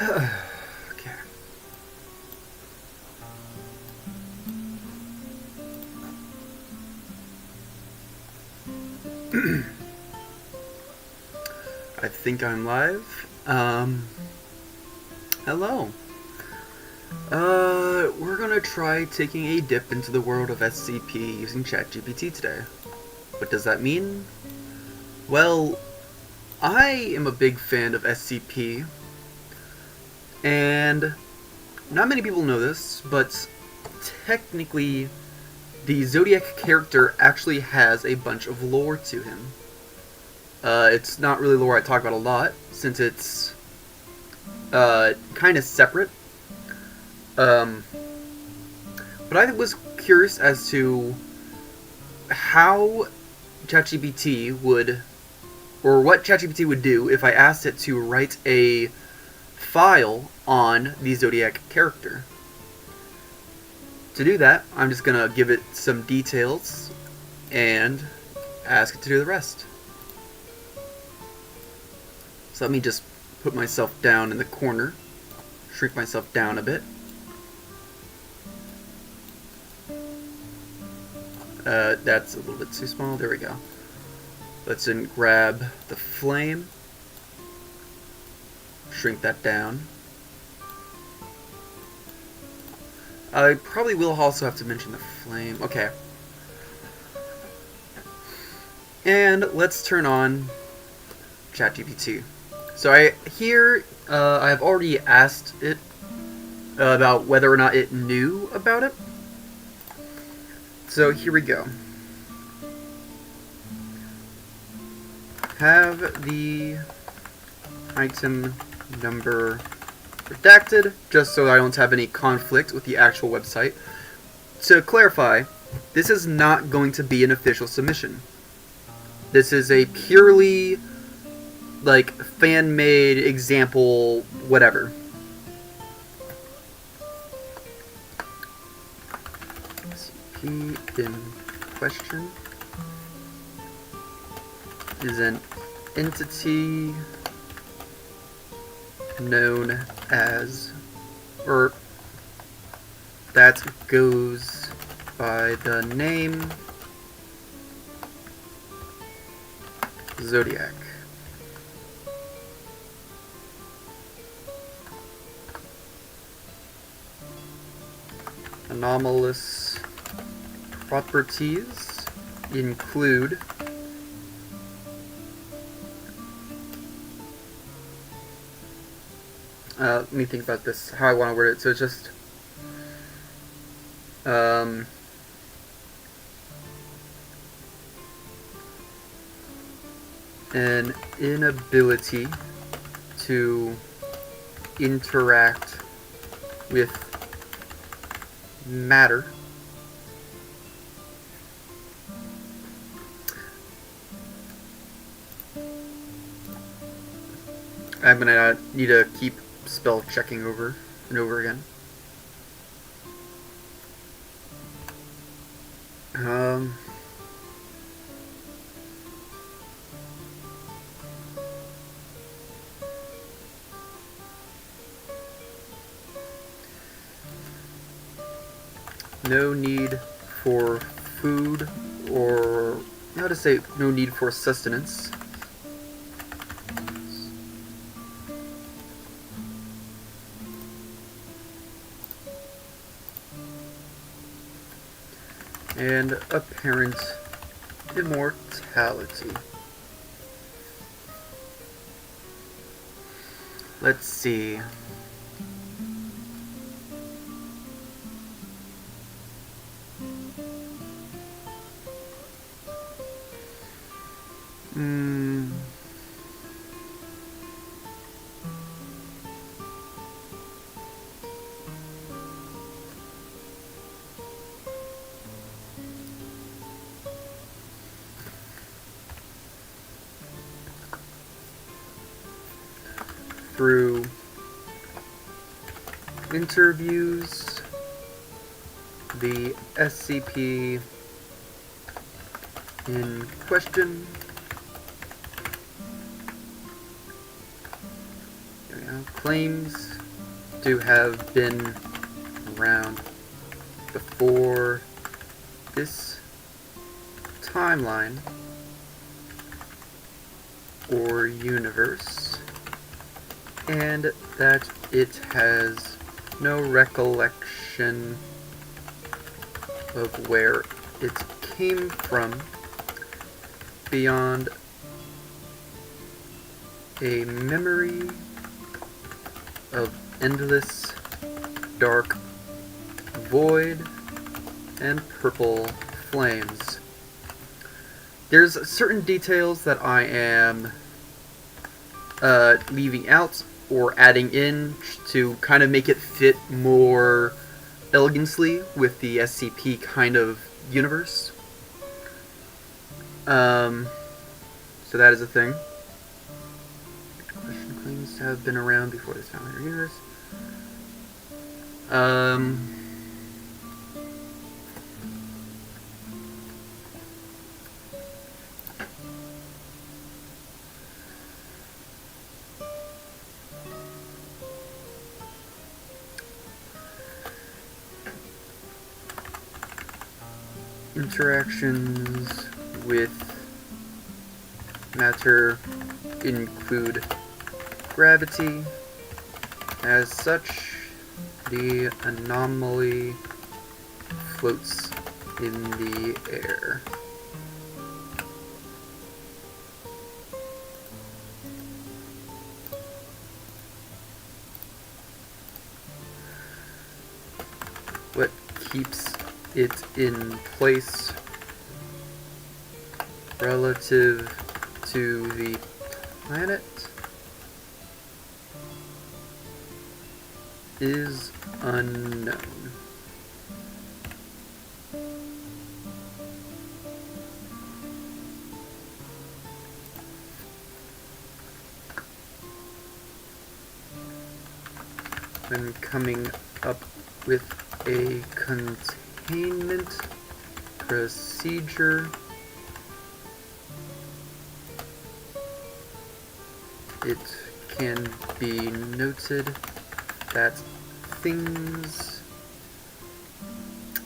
Okay. I think I'm live. Hello. We're gonna try taking a dip into the world of SCP using ChatGPT today. What does that mean? Well, I am a big fan of SCP, and not many people know this, but technically, the Zodiac character actually has a bunch of lore to him. It's not really lore I talk about a lot, since it's kind of separate. But I was curious as to how ChatGPT would, or what ChatGPT would do if I asked it to write a file on the Zodiac character. To do that, I'm just gonna give it some details and ask it to do the rest. So let me just put myself down in the corner, shrink myself down a bit. That's a little bit too small. There we go. Let's then grab the flame, shrink that down. I probably will also have to mention the flame. Okay. And let's turn on ChatGPT. So I have already asked it about whether or not it knew about it. So here we go. Have the item number redacted, just so I don't have any conflict with the actual website. To clarify, this is not going to be an official submission. This is a purely, like, fan-made example, whatever. SCP in question is an entity known as, or that goes by the name Zodiac. Anomalous properties include let me think about this, how I want to word it. So it's just an inability to interact with matter. I'm gonna need to keep spell checking over and over again. No need for food, or how to say, no need for sustenance. And apparent immortality. Let's see. Through interviews, the SCP in question. There we claims to have been around before this timeline or universe, and that it has no recollection of where it came from beyond a memory of endless dark void and purple flames. There's certain details that I am leaving out or adding in to kind of make it fit more elegantly with the SCP kind of universe. So that is a thing. Question claims to have been around before this time of universe. Interactions with matter include gravity. As such, the anomaly floats in the air. What keeps it in place relative to the planet is unknown. When coming up with a containment procedure, it can be noted that things,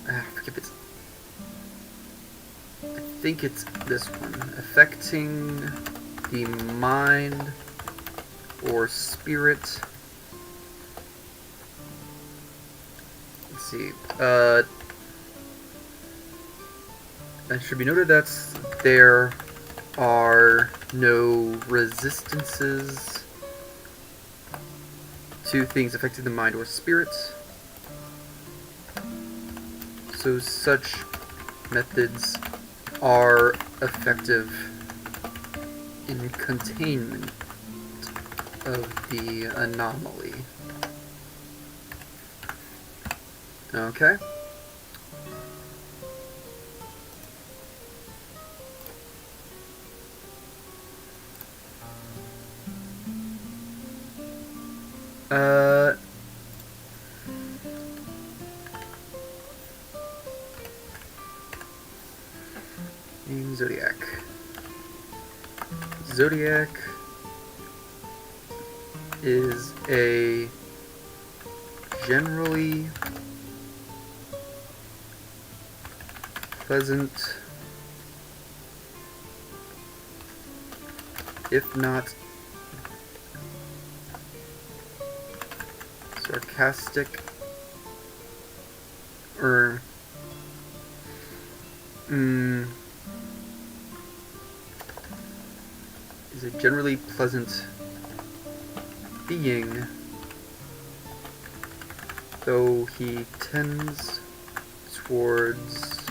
I think it's this one, affecting the mind or spirit. Let's see. It should be noted that there are no resistances to things affecting the mind or spirit, so such methods are effective in containment of the anomaly. Okay. Name Zodiak. Zodiak is a generally pleasant, if not sarcastic, or is a generally pleasant being, though he tends towards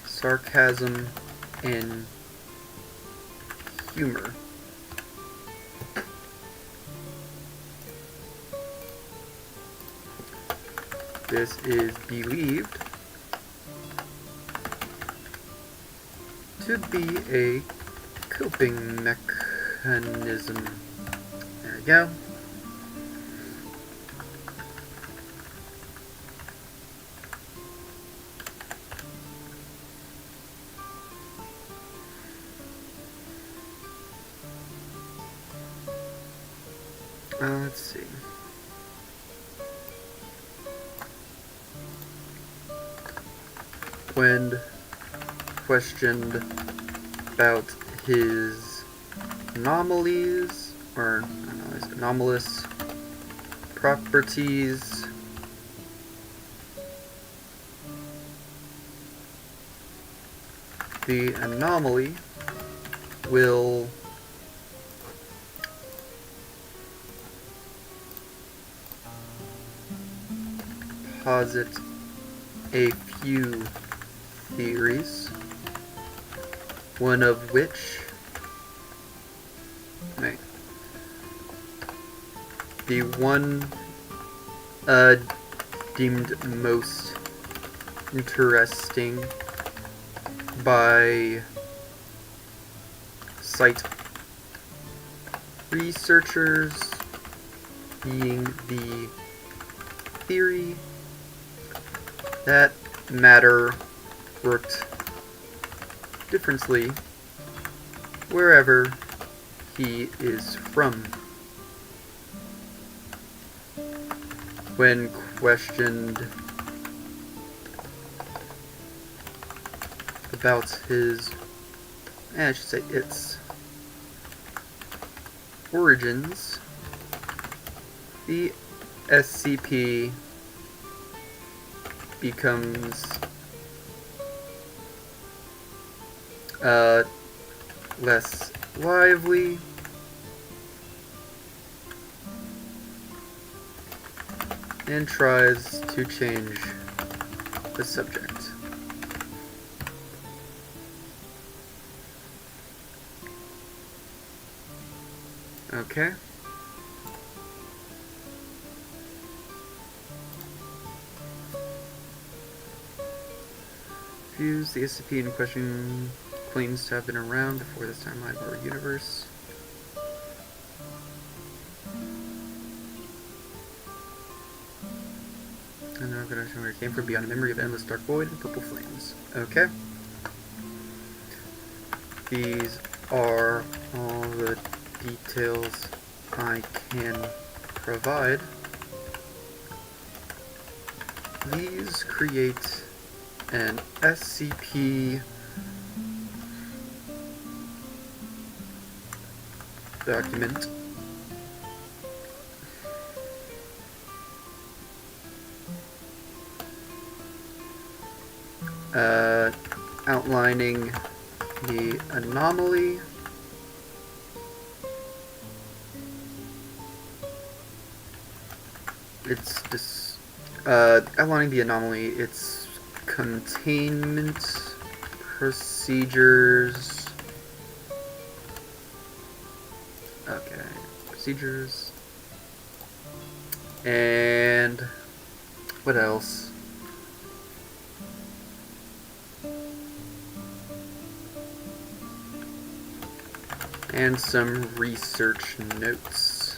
sarcasm and humor. This is believed to be a coping mechanism. There we go. Let's see. When questioned about his anomalies, or anomalous properties, the anomaly will posit a few theories, one of which, the one deemed most interesting by site researchers being the theory that matter worked differently wherever he is from. When questioned about his, I should say its origins, the SCP becomes less lively and tries to change the subject. Okay. Views the SCP in question claims to have been around before this timeline or universe. And then I'm going to show where it came from, beyond a memory of endless dark void and purple flames. Okay. These are all the details I can provide. These create an SCP document outlining the anomaly, outlining the anomaly, its containment procedures. Okay, procedures. And what else? And some research notes.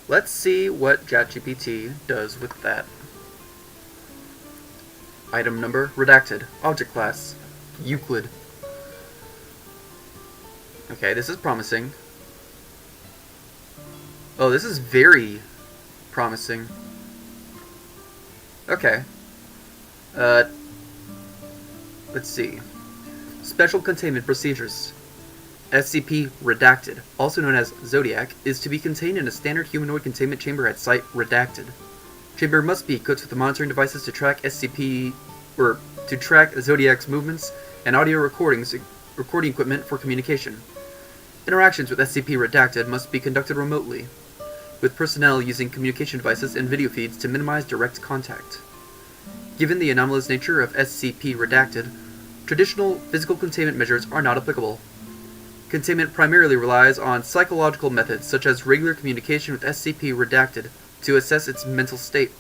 Let's see what ChatGPT does with that. Item number redacted. Object class Euclid. Okay, this is promising. Oh, this is very promising. Okay. Let's see. Special containment procedures. SCP redacted, also known as Zodiak, is to be contained in a standard humanoid containment chamber at site redacted. Chamber must be equipped with the monitoring devices to track SCP, or to track Zodiac's movements, and audio recording equipment for communication. Interactions with SCP redacted must be conducted remotely, with personnel using communication devices and video feeds to minimize direct contact. Given the anomalous nature of SCP redacted, traditional physical containment measures are not applicable. Containment primarily relies on psychological methods such as regular communication with SCP redacted to assess its mental state.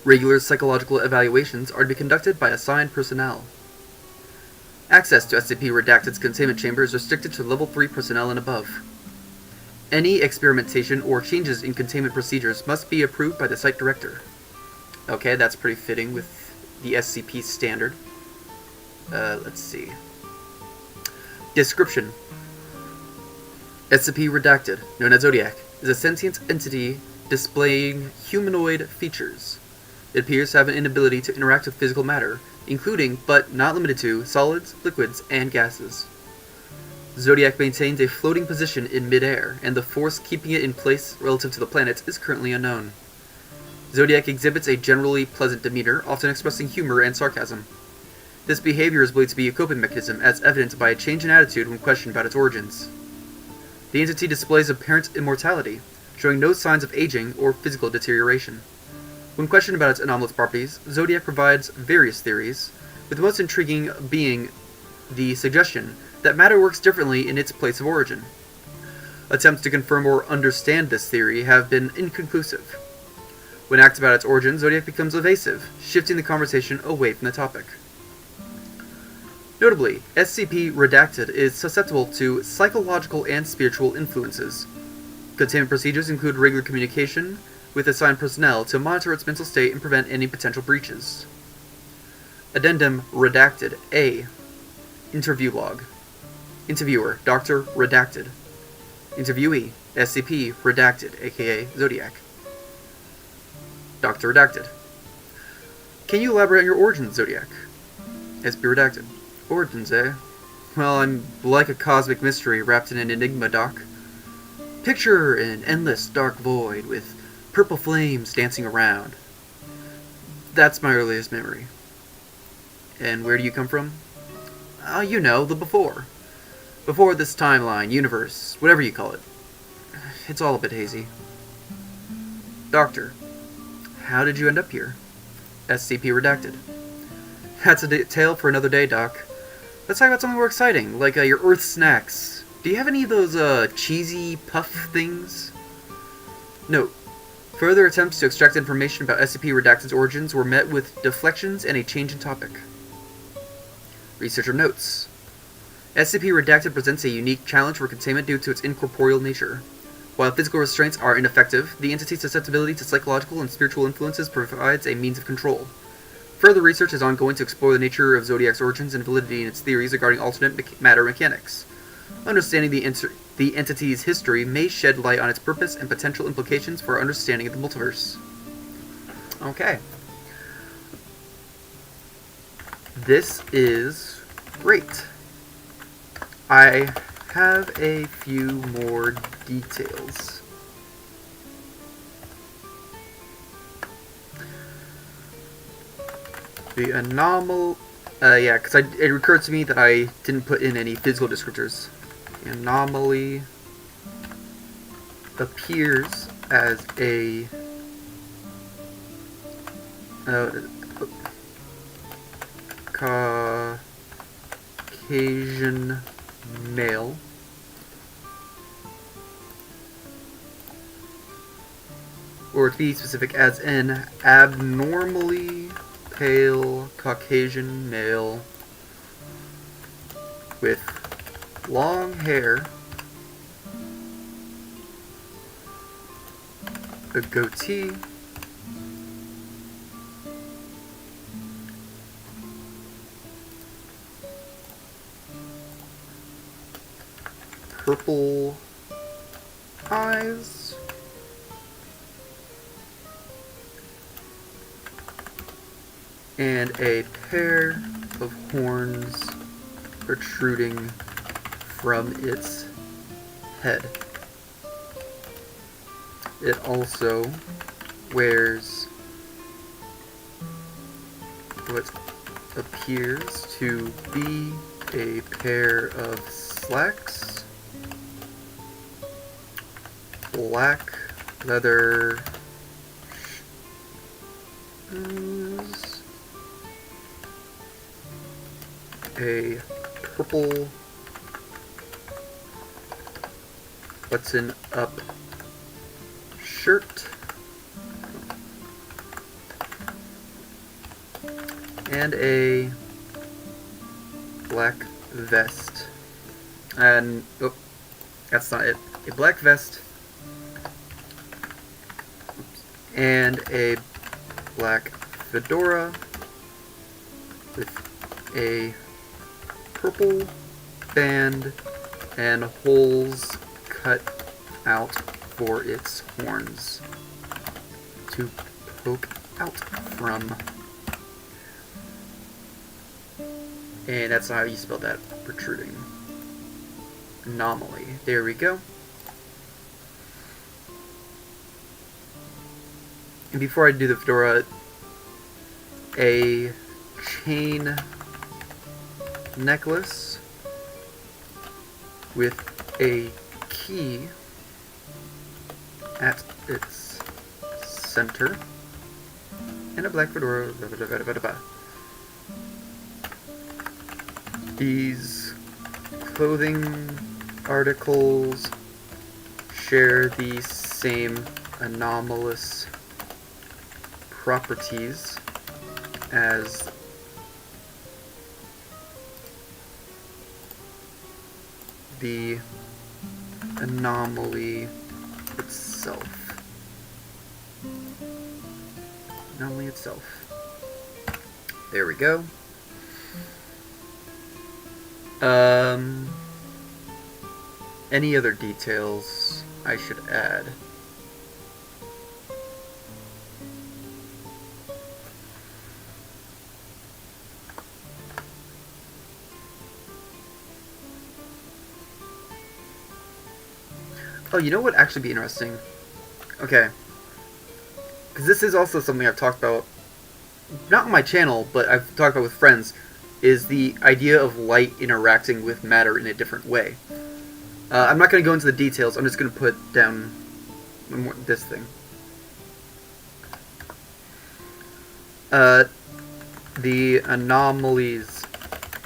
Regular psychological evaluations are to be conducted by assigned personnel. Access to SCP redacted's containment chamber is restricted to level 3 personnel and above. Any experimentation or changes in containment procedures must be approved by the site director. Okay, that's pretty fitting with the SCP standard. Let's see. Description: SCP Redacted, known as Zodiac, is a sentient entity displaying humanoid features. It appears to have an inability to interact with physical matter, including, but not limited to, solids, liquids, and gases. Zodiac maintains a floating position in midair, and the force keeping it in place relative to the planet is currently unknown. Zodiac exhibits a generally pleasant demeanor, often expressing humor and sarcasm. This behavior is believed to be a coping mechanism, as evidenced by a change in attitude when questioned about its origins. The entity displays apparent immortality, showing no signs of aging or physical deterioration. When questioned about its anomalous properties, Zodiac provides various theories, with the most intriguing being the suggestion that matter works differently in its place of origin. Attempts to confirm or understand this theory have been inconclusive. When asked about its origin, Zodiac becomes evasive, shifting the conversation away from the topic. Notably, SCP Redacted is susceptible to psychological and spiritual influences. Containment procedures include regular communication with assigned personnel to monitor its mental state and prevent any potential breaches. Addendum Redacted A. Interview Log. Interviewer, Dr. Redacted. Interviewee, SCP Redacted, aka Zodiac. Dr. Redacted. Can you elaborate on your origins, Zodiac? SCP Redacted. Origins, eh? Well, I'm like a cosmic mystery wrapped in an enigma, Doc. Picture an endless dark void with purple flames dancing around. That's my earliest memory. And where do you come from? You know, the before. Before this timeline, universe, whatever you call it. It's all a bit hazy. Doctor, how did you end up here? SCP Redacted. That's a tale for another day, Doc. Let's talk about something more exciting, like your Earth snacks. Do you have any of those cheesy puff things? Note: further attempts to extract information about SCP Redacted's origins were met with deflections and a change in topic. Researcher notes: SCP Redacted presents a unique challenge for containment due to its incorporeal nature. While physical restraints are ineffective, the entity's susceptibility to psychological and spiritual influences provides a means of control. Further research is ongoing to explore the nature of Zodiac's origins and validity in its theories regarding alternate matter mechanics. Understanding the entity's history may shed light on its purpose and potential implications for our understanding of the multiverse. Okay. This is great. I have a few more details. The anomaly... yeah, because it occurred to me that I didn't put in any physical descriptors. The anomaly appears as a... Caucasian male. Or to be specific, as an abnormally pale Caucasian male with long hair, a goatee, purple eyes, and a pair of horns protruding from its head. It also wears what appears to be a pair of slacks, black leather shoes, a purple button-up shirt, and a black vest. And, oh, that's not it. A black vest and a black fedora with a purple expand, and holes cut out for its horns to poke out from. And that's not how you spell that. Protruding. Anomaly. There we go. And before I do the fedora, a chain necklace with a key at its center, and a black fedora. These clothing articles share the same anomalous properties as the anomaly itself. Anomaly itself. There we go. Any other details I should add? Oh, you know what would actually be interesting? Okay. Because this is also something I've talked about, not on my channel, but I've talked about with friends, is the idea of light interacting with matter in a different way. I'm not going to go into the details, I'm just going to put down this thing. The anomaly's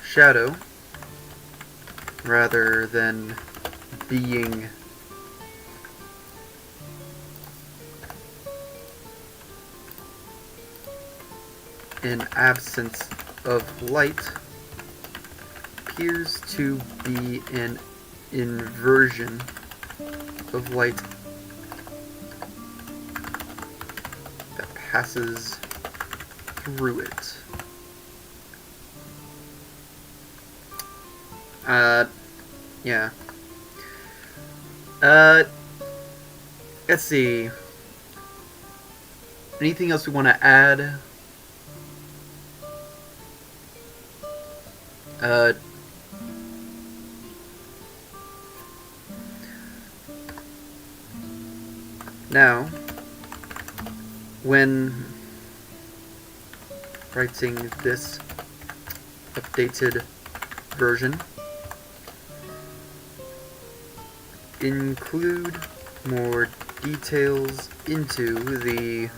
shadow, rather than being an absence of light, appears to be an inversion of light that passes through it. Yeah. Let's see. Anything else we want to add? Now, when writing this updated version, include more details into the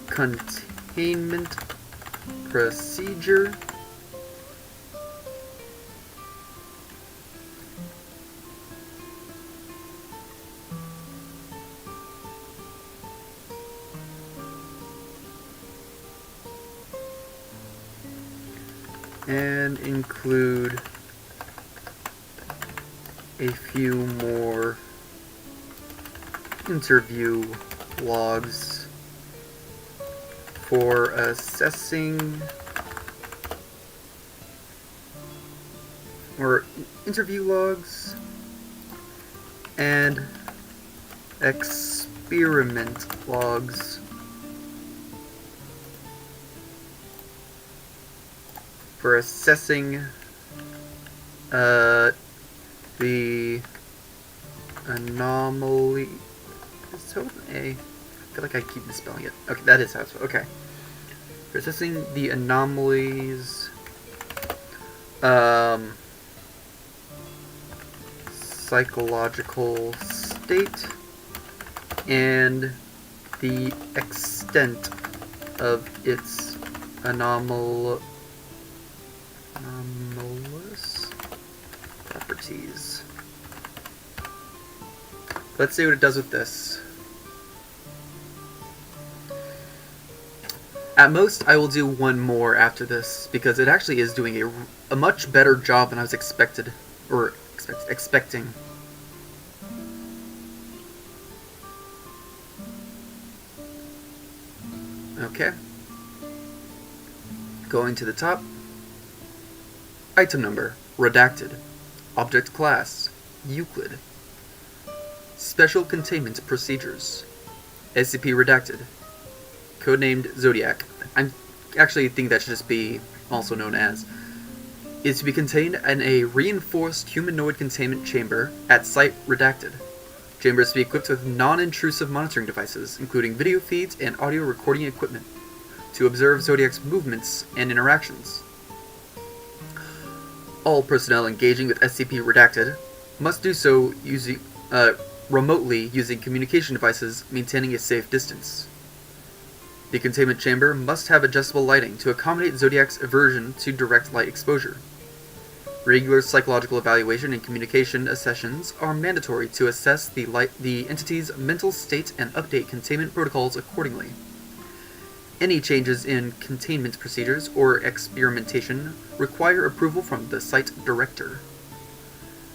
containment procedure and include a few more interview logs for assessing interview logs and experiment logs for assessing the anomaly. So I feel like I keep misspelling it. Okay, that is how it's okay. For assessing the anomalies, psychological state and the extent of its anomalous properties. Let's see what it does with this. At most, I will do one more after this, because it actually is doing a much better job than I was expecting. Okay. Going to the top. Item number, redacted. Object class, Euclid. Special containment procedures. SCP redacted. Codenamed Zodiac. I actually think that should just be also known as. Is to be contained in a reinforced humanoid containment chamber at site redacted. Chamber is to be equipped with non-intrusive monitoring devices, including video feeds and audio recording equipment, to observe Zodiac's movements and interactions. All personnel engaging with SCP redacted must do so remotely using communication devices, maintaining a safe distance. The containment chamber must have adjustable lighting to accommodate Zodiac's aversion to direct light exposure. Regular psychological evaluation and communication sessions are mandatory to assess the entity's mental state and update containment protocols accordingly. Any changes in containment procedures or experimentation require approval from the site director.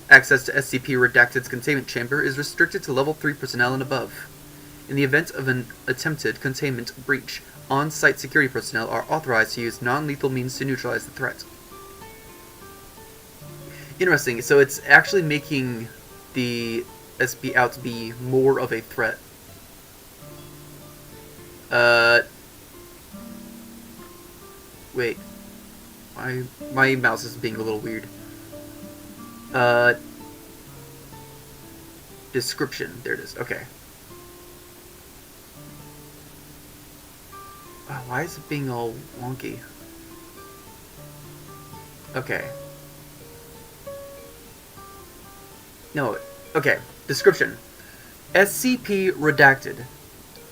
Access to SCP Redacted's containment chamber is restricted to Level 3 personnel and above. In the event of an attempted containment breach, on-site security personnel are authorized to use non-lethal means to neutralize the threat. Interesting, so it's actually making the SCP out to be more of a threat. Wait. My mouse is being a little weird. Description. There it is. Okay. Oh, why is it being all wonky? Okay. No. Okay. Description. SCP Redacted.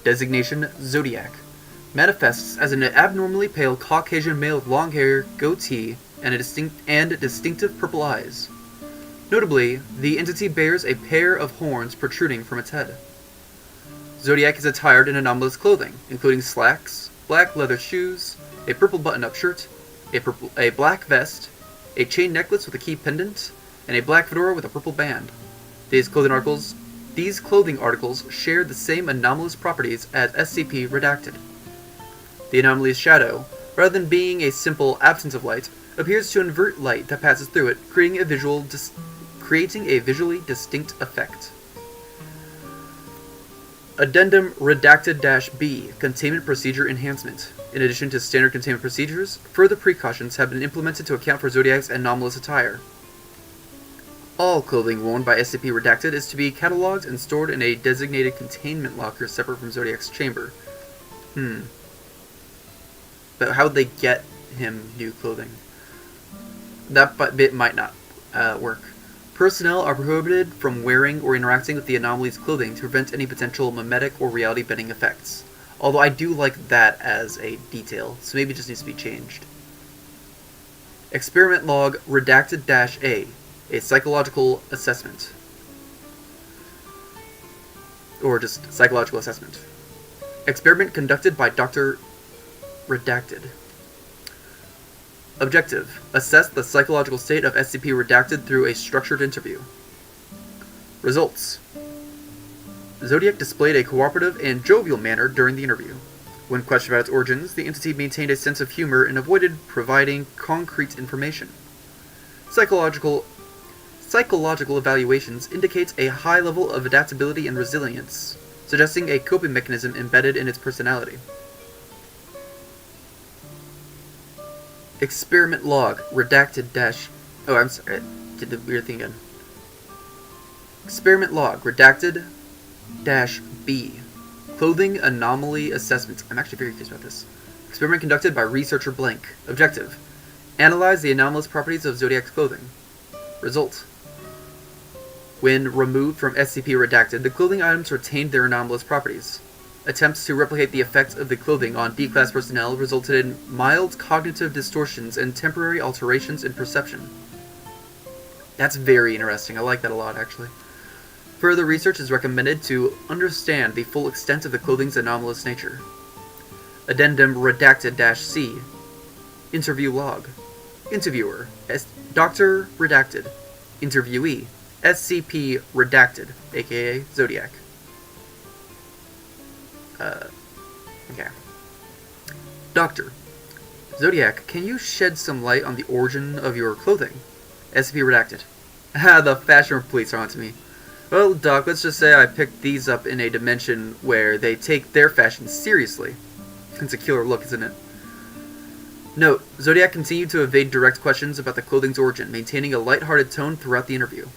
Designation Zodiac. Manifests as an abnormally pale Caucasian male with long hair, goatee, and distinctive purple eyes. Notably, the entity bears a pair of horns protruding from its head. Zodiac is attired in anomalous clothing, including slacks, black leather shoes, a purple button-up shirt, a black vest, a chain necklace with a key pendant, and a black fedora with a purple band. These clothing articles share the same anomalous properties as SCP Redacted. The anomaly's shadow, rather than being a simple absence of light, appears to invert light that passes through it, creating a visually distinct effect. Addendum Redacted-B Containment Procedure Enhancement. In addition to standard containment procedures, further precautions have been implemented to account for Zodiac's anomalous attire. All clothing worn by SCP Redacted is to be cataloged and stored in a designated containment locker separate from Zodiac's chamber. But how would they get him new clothing? That bit might not work. Personnel are prohibited from wearing or interacting with the anomaly's clothing to prevent any potential mimetic or reality-bending effects. Although I do like that as a detail, so maybe it just needs to be changed. Experiment Log Redacted-A, a psychological assessment. Or just psychological assessment. Experiment conducted by Dr. Redacted. Objective: assess the psychological state of SCP Redacted through a structured interview. Results: Zodiac displayed a cooperative and jovial manner during the interview. When questioned about its origins, the entity maintained a sense of humor and avoided providing concrete information. Psychological evaluations indicates a high level of adaptability and resilience, suggesting a coping mechanism embedded in its personality. Experiment Log Redacted Oh, I'm sorry, I did the weird thing again. Experiment Log Redacted-B Clothing Anomaly Assessment. I'm actually very curious about this. Experiment conducted by Researcher Blank. Objective: analyze the anomalous properties of Zodiac's clothing. Result: when removed from SCP Redacted, the clothing items retained their anomalous properties. Attempts to replicate the effects of the clothing on D-Class personnel resulted in mild cognitive distortions and temporary alterations in perception. That's very interesting. I like that a lot, actually. Further research is recommended to understand the full extent of the clothing's anomalous nature. Addendum Redacted-C Interview Log. Interviewer: Dr. Redacted. Interviewee: SCP Redacted, aka Zodiac. Okay. Doctor: Zodiac, can you shed some light on the origin of your clothing? SCP redacted. Ah, the fashion police are onto me. Well, Doc, let's just say I picked these up in a dimension where they take their fashion seriously. It's a killer look, isn't it? Note, Zodiac continued to evade direct questions about the clothing's origin, maintaining a lighthearted tone throughout the interview.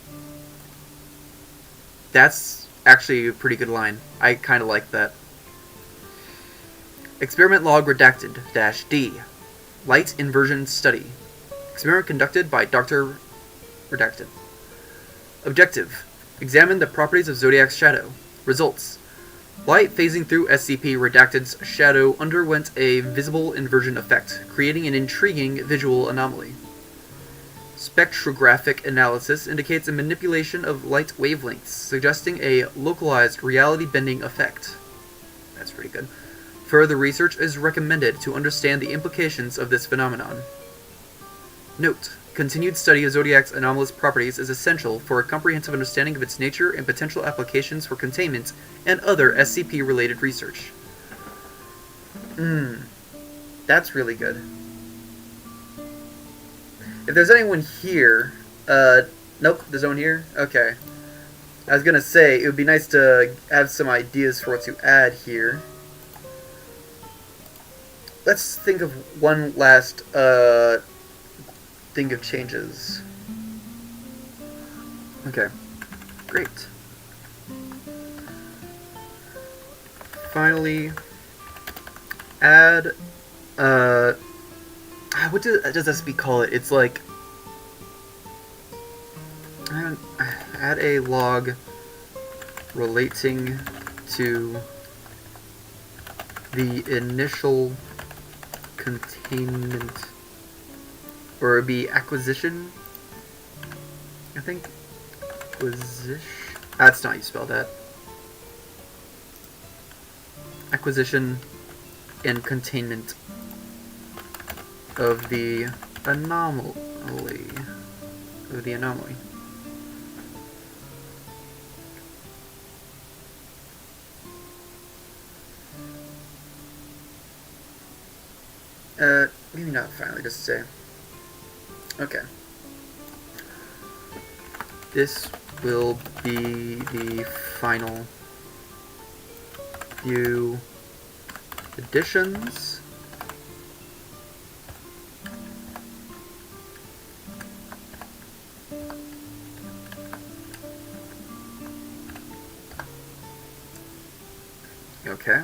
That's actually a pretty good line. I kind of like that. Experiment log redacted -D. Light inversion study. Experiment conducted by Dr. Redacted. Objective. Examine the properties of Zodiac's shadow. Results. Light phasing through SCP Redacted's shadow underwent a visible inversion effect, creating an intriguing visual anomaly. Spectrographic analysis indicates a manipulation of light wavelengths, suggesting a localized reality-bending effect. That's pretty good. Further research is recommended to understand the implications of this phenomenon. Note: continued study of Zodiac's anomalous properties is essential for a comprehensive understanding of its nature and potential applications for containment and other SCP-related research. That's really good. If there's anyone here... nope, there's no one here? Okay. I was gonna say, it would be nice to have some ideas for what to add here. Let's think of one last, thing of changes. Okay. Great. Finally, add, what does SCP call it? It's like, add a log relating to the initial containment, or it'd be acquisition, I think. Acquisition? That's not how you spell that. Acquisition and containment of the anomaly. Maybe not finally, just say. Okay. This will be the final few additions. Okay.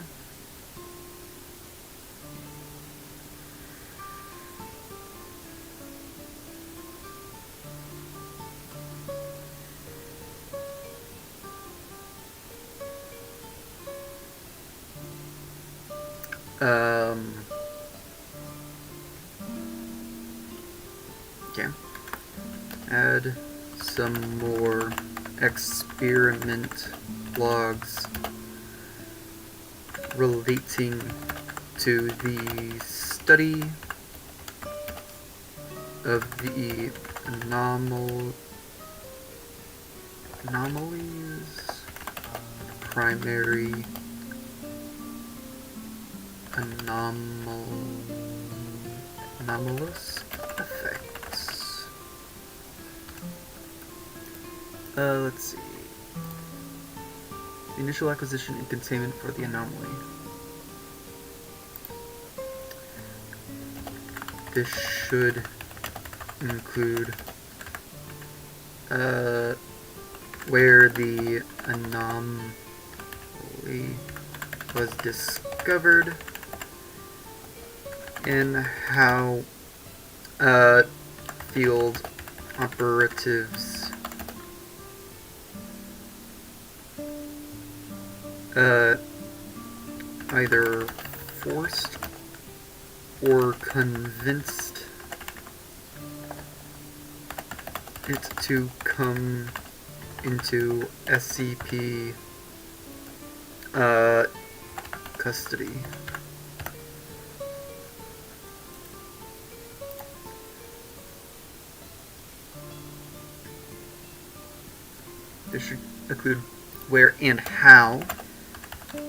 Okay. Add some more experiment logs relating to the study of the anomalies, primary anomalous effects. Let's see. The initial acquisition and containment for the anomaly. This should include where the anomaly was discovered and how field operatives either forced or convinced it to come into SCP custody. This should include where and how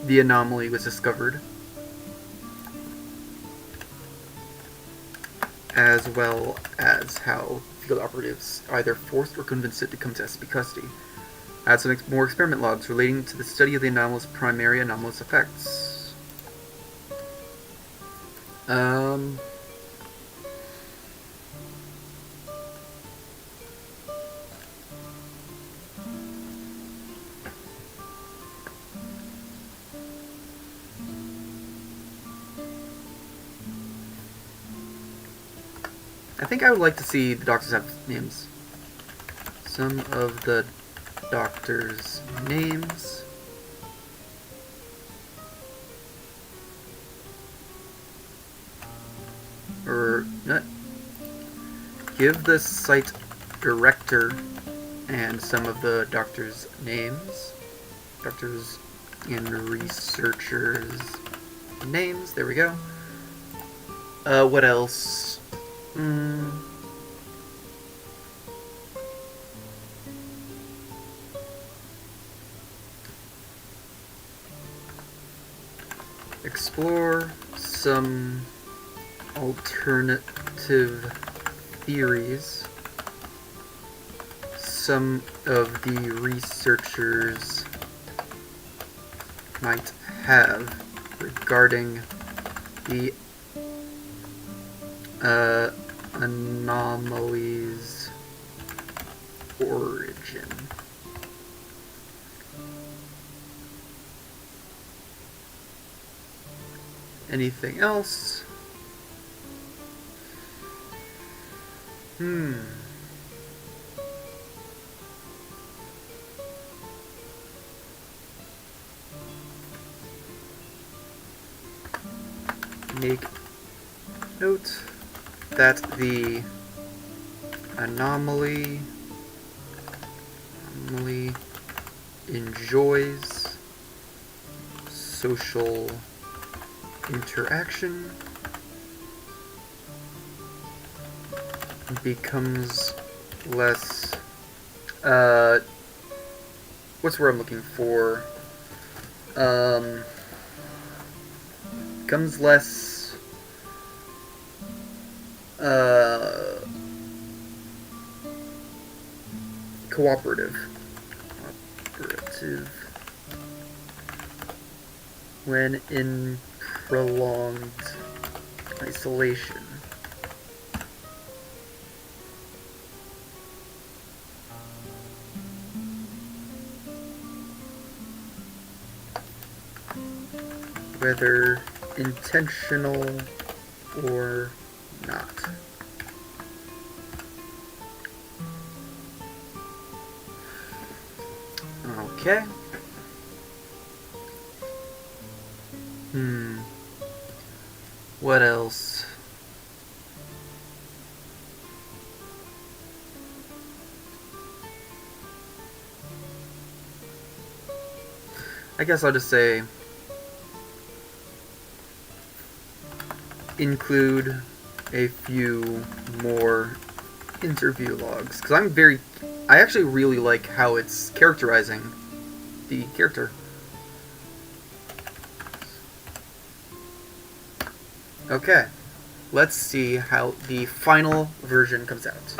the anomaly was discovered. as well as how field operatives either forced or convinced it to come to SCP custody. Add some more experiment logs relating to the study of the anomalous primary anomalous effects. I think I would like to see the doctors have names. Some of the doctors' names. Or not. Give the site director and some of the doctors' names. Doctors and researchers' names. There we go. What else? Explore some alternative theories some of the researchers might have regarding the anomaly's origin. Anything else? Make note that the anomaly enjoys social interaction, becomes less, what's the word I'm looking for? Becomes less, cooperative when in prolonged isolation. Whether intentional or not. Okay. What else? I guess I'll just say include a few more interview logs, because I actually really like how it's characterizing the character. Okay, let's see how the final version comes out.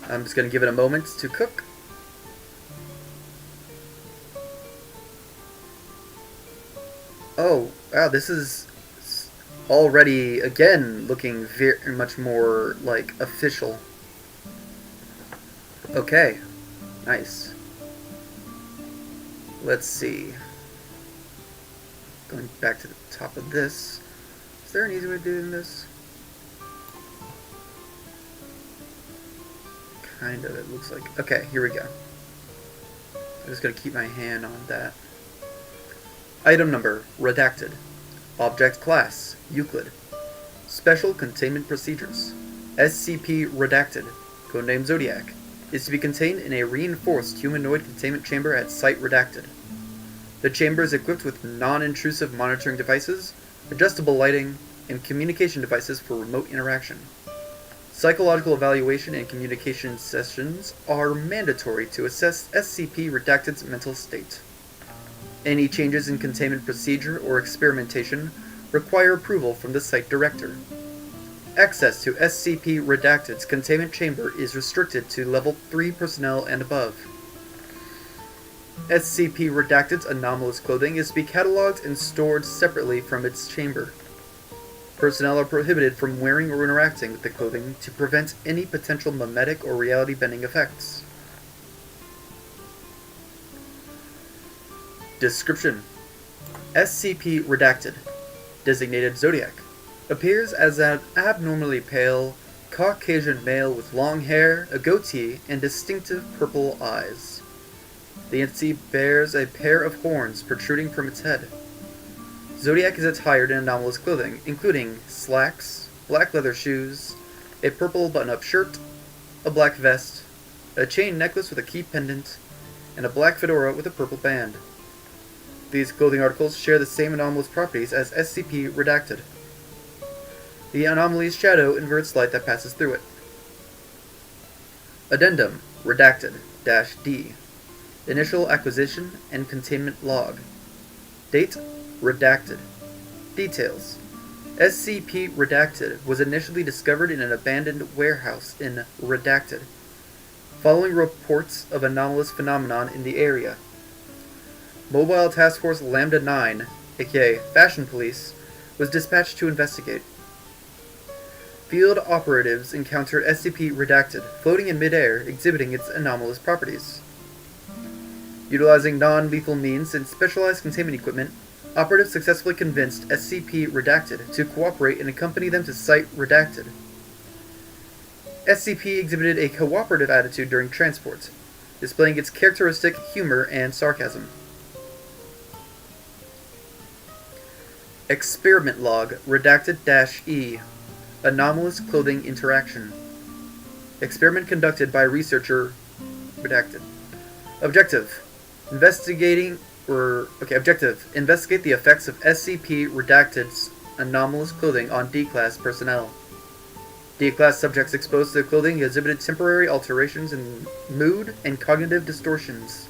I'm just going to give it a moment to cook. Oh, wow, this is already, again, looking very much more, like, official. Okay, nice. Let's see. Going back to the top of this. Is there an easy way of doing this? Kind of, it looks like. Okay, here we go. I'm just going to keep my hand on that. Item number, redacted. Object class, Euclid. Special containment procedures. SCP redacted. Codename Zodiac. Is to be contained in a reinforced humanoid containment chamber at site redacted. The chamber is equipped with non-intrusive monitoring devices, adjustable lighting, and communication devices for remote interaction. Psychological evaluation and communication sessions are mandatory to assess SCP-Redacted's mental state. Any changes in containment procedure or experimentation require approval from the site director. Access to SCP Redacted's containment chamber is restricted to Level 3 personnel and above. SCP Redacted's anomalous clothing is to be cataloged and stored separately from its chamber. Personnel are prohibited from wearing or interacting with the clothing to prevent any potential mimetic or reality-bending effects. Description: SCP Redacted, designated Zodiac, appears as an abnormally pale, Caucasian male with long hair, a goatee, and distinctive purple eyes. The entity bears a pair of horns protruding from its head. Zodiac is attired in anomalous clothing, including slacks, black leather shoes, a purple button-up shirt, a black vest, a chain necklace with a key pendant, and a black fedora with a purple band. These clothing articles share the same anomalous properties as SCP Redacted. The anomaly's shadow inverts light that passes through it. Addendum Redacted-D. Initial acquisition and containment log. Date Redacted. Details: SCP Redacted was initially discovered in an abandoned warehouse in Redacted, following reports of anomalous phenomenon in the area. Mobile Task Force Lambda 9, aka Fashion Police, was dispatched to investigate. Field operatives encountered SCP Redacted floating in midair, exhibiting its anomalous properties. Utilizing non-lethal means and specialized containment equipment, operatives successfully convinced SCP Redacted to cooperate and accompany them to Site Redacted. SCP exhibited a cooperative attitude during transport, displaying its characteristic humor and sarcasm. Experiment Log Redacted-E. Anomalous Clothing Interaction. Experiment conducted by researcher Redacted. Objective: Investigate the effects of SCP Redacted's anomalous clothing on D-Class personnel. D-Class subjects exposed to the clothing exhibited temporary alterations in mood and cognitive distortions.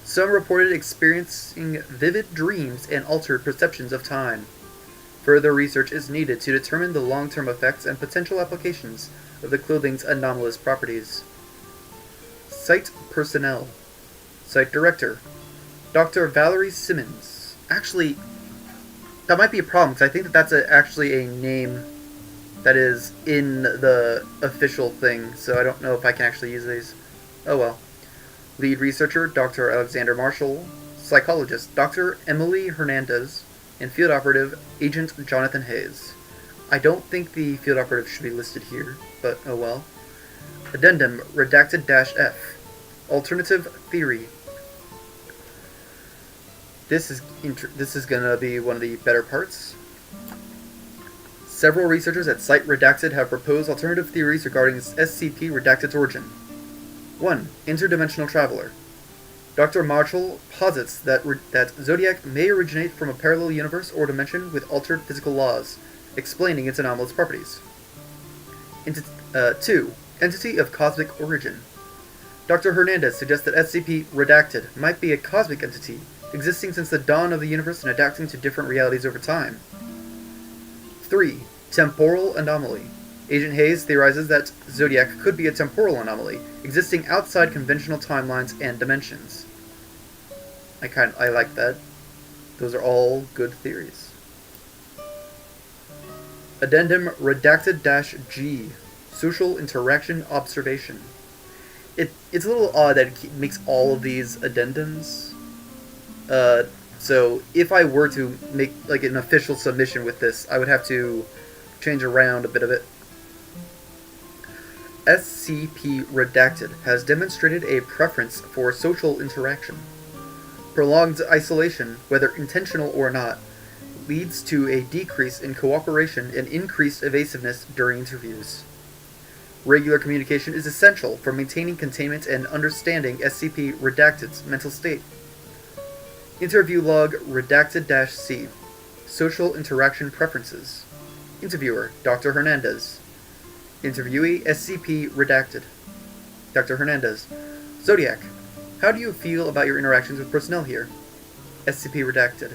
Some reported experiencing vivid dreams and altered perceptions of time. Further research is needed to determine the long-term effects and potential applications of the clothing's anomalous properties. Site Personnel. Site Director: Dr. Valerie Simmons. Actually, that might be a problem, because I think that's actually a name that is in the official thing, so I don't know if I can actually use these. Oh well. Lead Researcher: Dr. Alexander Marshall. Psychologist: Dr. Emily Hernandez. And Field Operative: Agent Jonathan Hayes. I don't think the Field Operative should be listed here, but oh well. Addendum Redacted-F. Alternative Theory. This is gonna be one of the better parts. Several researchers at Site Redacted have proposed alternative theories regarding SCP Redacted's origin. 1. Interdimensional Traveler. Dr. Marshall posits that Zodiac may originate from a parallel universe or dimension with altered physical laws, explaining its anomalous properties. 2. Entity of Cosmic Origin. Dr. Hernandez suggests that SCP Redacted might be a cosmic entity, existing since the dawn of the universe and adapting to different realities over time. 3. Temporal Anomaly. Agent Hayes theorizes that Zodiac could be a temporal anomaly, existing outside conventional timelines and dimensions. I like that. Those are all good theories. Addendum Redacted-G. Social Interaction Observation. It's a little odd that it makes all of these addendums. So if I were to make like an official submission with this, I would have to change around a bit of it. SCP Redacted has demonstrated a preference for social interaction. Prolonged isolation, whether intentional or not, leads to a decrease in cooperation and increased evasiveness during interviews. Regular communication is essential for maintaining containment and understanding SCP Redacted's mental state. Interview Log Redacted-C. Social Interaction Preferences. Interviewer: Dr. Hernandez. Interviewee: SCP Redacted. Dr. Hernandez: Zodiac, how do you feel about your interactions with personnel here? SCP Redacted: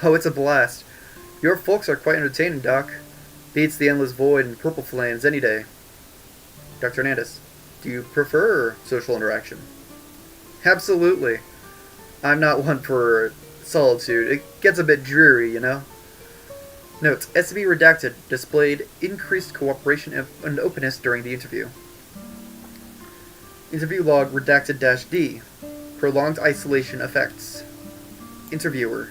Oh, it's a blast. Your folks are quite entertaining, Doc. Beats the endless void and purple flames any day. Dr. Hernandez, do you prefer social interaction? Absolutely. I'm not one for solitude. It gets a bit dreary, you know? Note, SCP Redacted displayed increased cooperation and openness during the interview. Interview log Redacted-D. Prolonged isolation effects. Interviewer.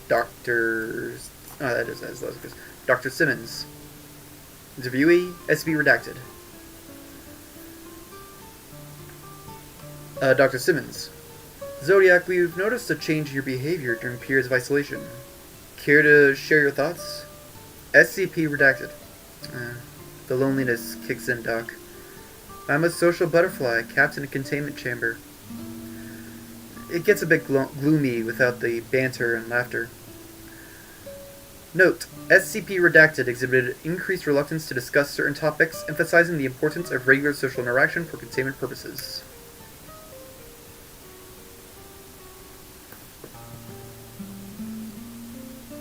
Dr. Dr. Simmons. Interviewee, SCP Redacted. Dr. Simmons. Zodiac, we've noticed a change in your behavior during periods of isolation. Care to share your thoughts? SCP Redacted. The loneliness kicks in, Doc. I'm a social butterfly, capped in a containment chamber. It gets a bit gloomy without the banter and laughter. Note, SCP Redacted exhibited increased reluctance to discuss certain topics, emphasizing the importance of regular social interaction for containment purposes.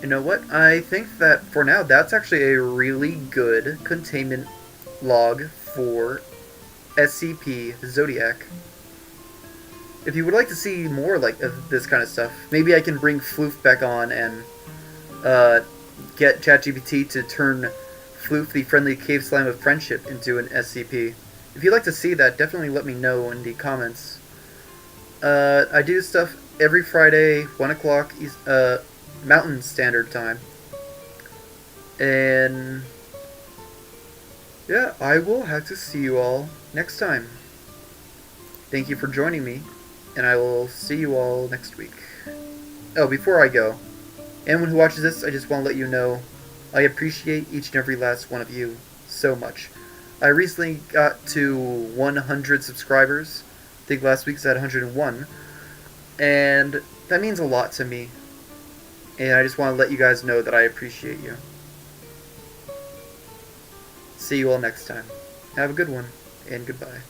You know what? I think that for now, that's actually a really good containment log for SCP Zodiac. If you would like to see more like this kind of stuff, maybe I can bring Floof back on and get ChatGPT to turn Floof, the friendly cave slime of friendship, into an SCP. If you'd like to see that, definitely let me know in the comments. I do stuff every Friday, 1 o'clock Mountain Standard Time. And yeah, I will have to see you all next time. Thank you for joining me, and I will see you all next week. Oh, before I go, anyone who watches this, I just want to let you know I appreciate each and every last one of you so much. I recently got to 100 subscribers. I think last week's at 101. And that means a lot to me. And I just want to let you guys know that I appreciate you. See you all next time. Have a good one, and goodbye.